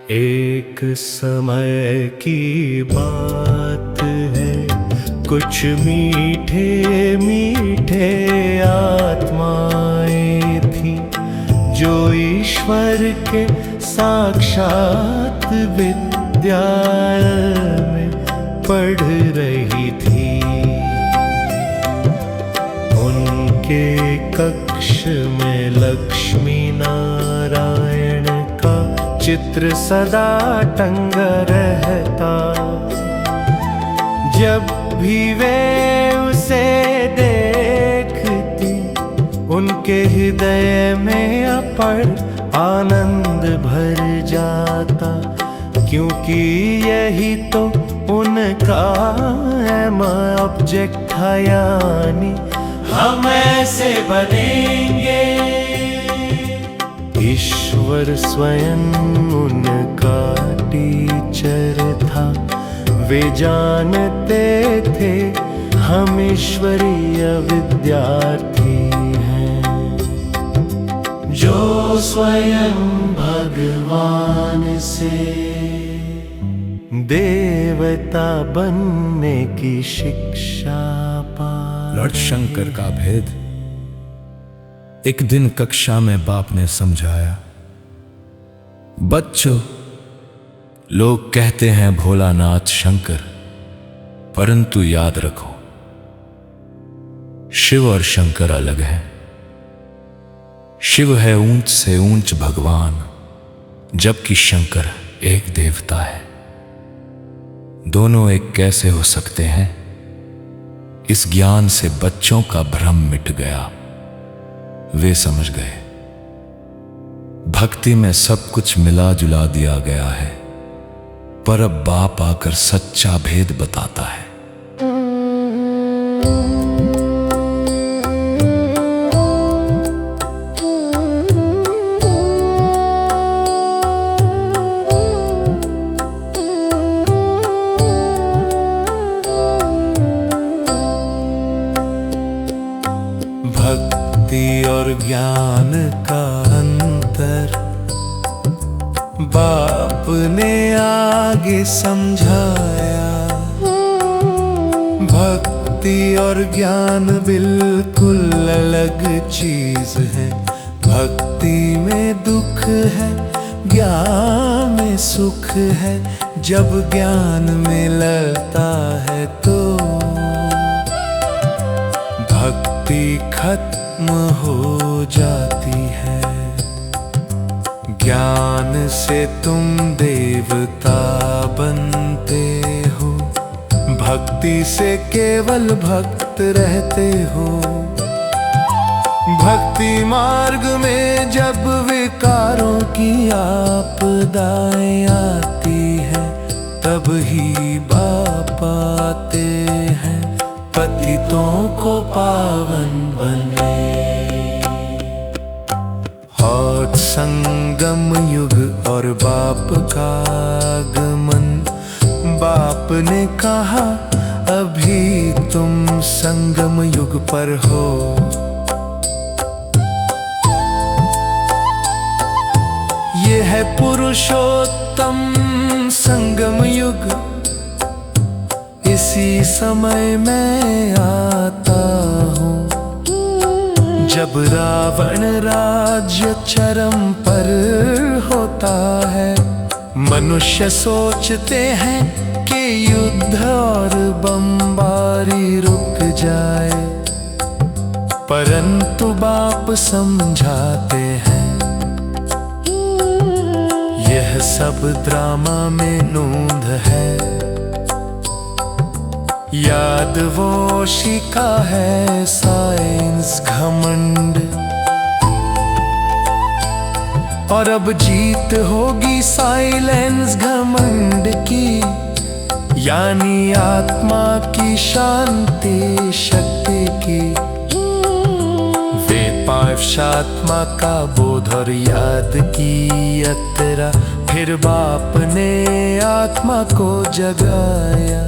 एक समय की बात है, कुछ मीठे मीठे आत्माएं थी जो ईश्वर के साक्षात विद्यालय में पढ़ रही थी। उनके कक्ष में लक्ष्मी नारायण का चित्र सदा टंग रहता। जब भी वे उसे देखती, उनके हृदय में अपार आनंद भर जाता, क्योंकि यही तो उनका ऑब्जेक्ट था, यानी हम ऐसे बनेंगे। ईश्वर स्वयं उनका टीचर था, वे जानते थे हम ईश्वरीय विद्यार्थी हैं, जो स्वयं भगवान से देवता बनने की शिक्षा पा। लॉर्ड शंकर का भेद एक दिन कक्षा में बाप ने समझाया। बच्चों, लोग कहते हैं भोलानाथ शंकर, परंतु याद रखो, शिव और शंकर अलग है। शिव है ऊंच से ऊंच भगवान, जबकि शंकर एक देवता है। दोनों एक कैसे हो सकते हैं? इस ज्ञान से बच्चों का भ्रम मिट गया। वे समझ गए, भक्ति में सब कुछ मिला जुला दिया गया है, पर अब बाप आकर सच्चा भेद बताता है। भक्ति और ज्ञान का अंतर बाप ने आगे समझाया। भक्ति और ज्ञान बिल्कुल अलग चीज है। भक्ति में दुख है, ज्ञान में सुख है। जब ज्ञान में लगता है तो भक्ति खत्म हो जाती है। ज्ञान से तुम देवता बनते हो, भक्ति से केवल भक्त रहते हो। भक्ति मार्ग में जब विकारों की आपदाएं आती है, तब ही बाप आते हैं पतितों को पावन बने। और संगम युग और बाप का आगमन। बाप ने कहा, अभी तुम संगम युग पर हो। ये है पुरुषोत्तम संगम युग। इसी समय मैं आता हूँ, जब रावण राज्य चरम पर होता है। मनुष्य सोचते हैं कि युद्ध और बमबारी रुक जाए, परंतु बाप समझाते हैं, यह सब ड्रामा में नूंद है। याद वो शिका है साइंस घमंड, और अब जीत होगी साइलेंस घमंड की, यानी आत्मा की शांति शक्ति की। वे पावशात्मा का बोध और याद की यात्रा, फिर बाप ने आत्मा को जगाया।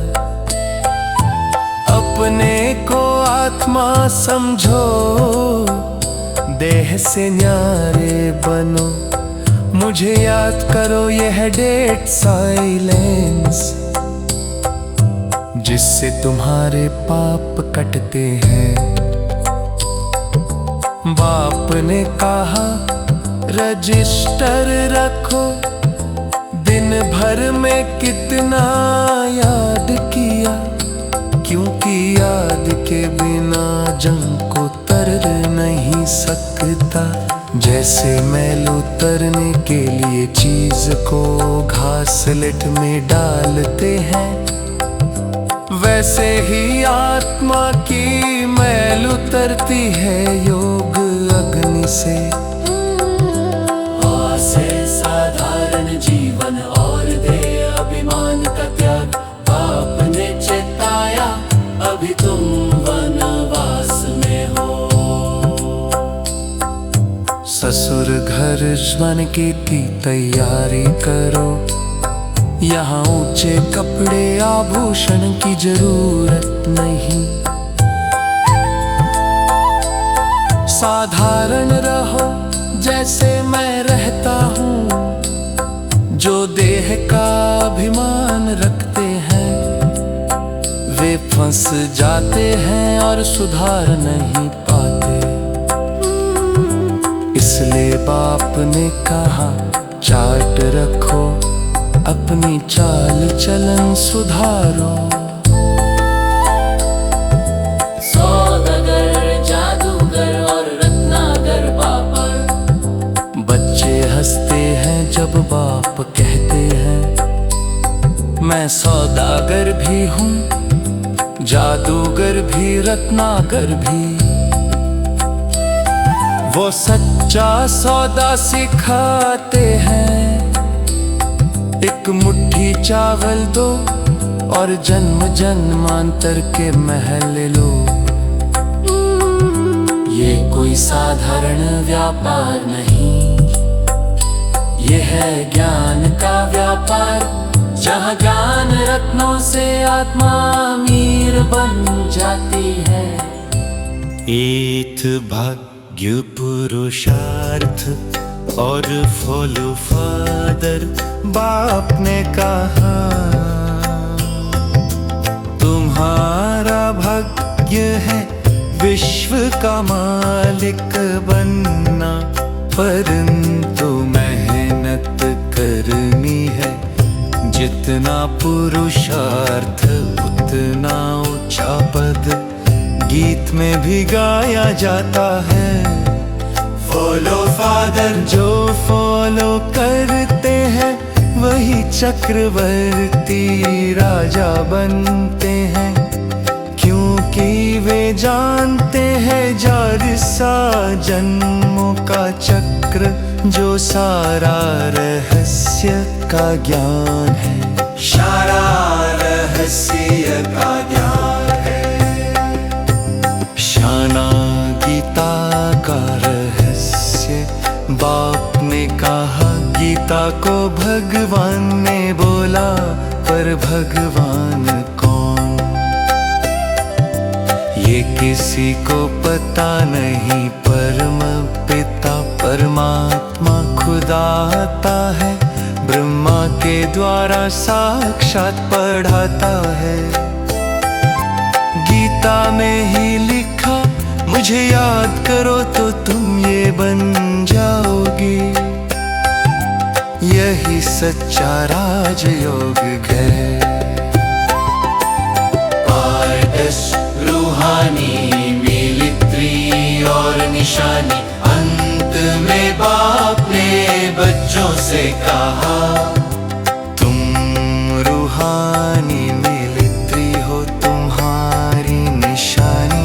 अपने को आत्मा समझो, देह से न्यारे बनो। मुझे याद करो ये है डेड साइलेंस, जिससे तुम्हारे पाप कटते हैं। बाप ने कहा रजिस्टर रखो, दिन भर में कितना याद किया, क्योंकि याद के बिना जंग को तर नहीं सकता। जैसे मैल उतरने के लिए चीज को घासलेट में डालते हैं, वैसे ही आत्मा की मैल उतरती है योग अग्नि से। साधारण जीवन और दे अभिमान का त्याग, आपने चेताया अभी तुम वनवास में हो। ससुर घर जन की तैयारी करो, यहाँ ऊंचे कपड़े आभूषण की जरूरत नहीं। साधारण रहो जैसे मैं रहता हूँ। जो देह का अभिमान रखते हैं वे फंस जाते हैं और सुधार नहीं पाते। इसलिए बाप ने कहा चार्ट रखो, अपनी चाल चलन सुधारो। सौदागर, जादूगर और रत्नागर पापड़। बच्चे हंसते हैं जब बाप कहते हैं मैं सौदागर भी हूँ, जादूगर भी, रत्नागर भी। वो सच्चा सौदा सिखाते हैं, एक मुट्ठी चावल दो और जन्म जन्मांतर के महल लो। ये कोई साधारण व्यापार नहीं, ये है ज्ञान का व्यापार, जहाँ ज्ञान रत्नों से आत्मा अमीर बन जाती है। ईथ भाग्य पुरुषार्थ और फॉलो फादर। बाप ने कहा तुम्हारा भाग्य है विश्व का मालिक बनना, परंतु मेहनत करनी है। जितना पुरुषार्थ उतना ऊंचा पद, गीत में भी गाया जाता है। फॉलो फादर, जो फॉलो करते हैं वही चक्रवर्ती राजा बनते हैं, क्योंकि वे जानते हैं जारसा जन्मों का चक्र, जो सारा रहस्य का ज्ञान है। सारा रहस्य का ज्ञान है, शाना गीता का रहस्य। बाप ने कहा गीता को भगवान ने बोला, पर भगवान कौन ये किसी को पता नहीं। परम पिता परमात्मा खुदा आता है, ब्रह्मा के द्वारा साक्षात पढ़ाता है। गीता में ही लिखा मुझे याद करो तो तुम ये बन जाओगे। यही सच्चा राजयोग है। पारदर्श, रूहानी, मिलिट्री और निशानी। अंत में बाप ने बच्चों से कहा तुम रूहानी मिलिट्री हो, तुम्हारी निशानी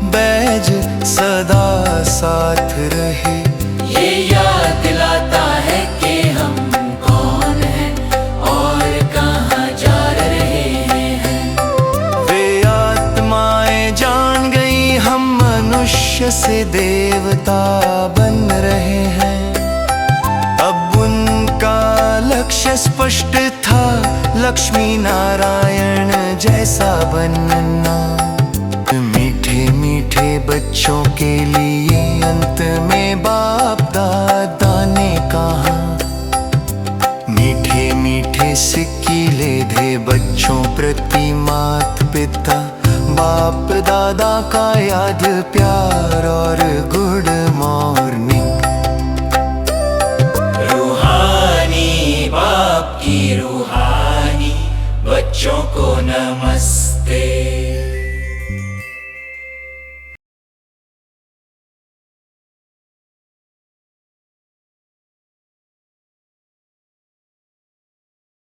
बैज सदा साथ रहे। ये याद दिलाता है कि हम कौन हैं और कहाँ जा रहे हैं। वे आत्माएं जान गई हम मनुष्य से देवता बन रहे हैं। अब उनका लक्ष्य स्पष्ट था, लक्ष्मी नारायण जैसा बनना। मीठे मीठे बच्चों के लिए अंत में बाप दादा ने कहा बच्चों प्रति माता पिता बाप दादा का याद प्यार और गुड मॉर्निंग। रूहानी बाप की रूहानी बच्चों को नमस्कार।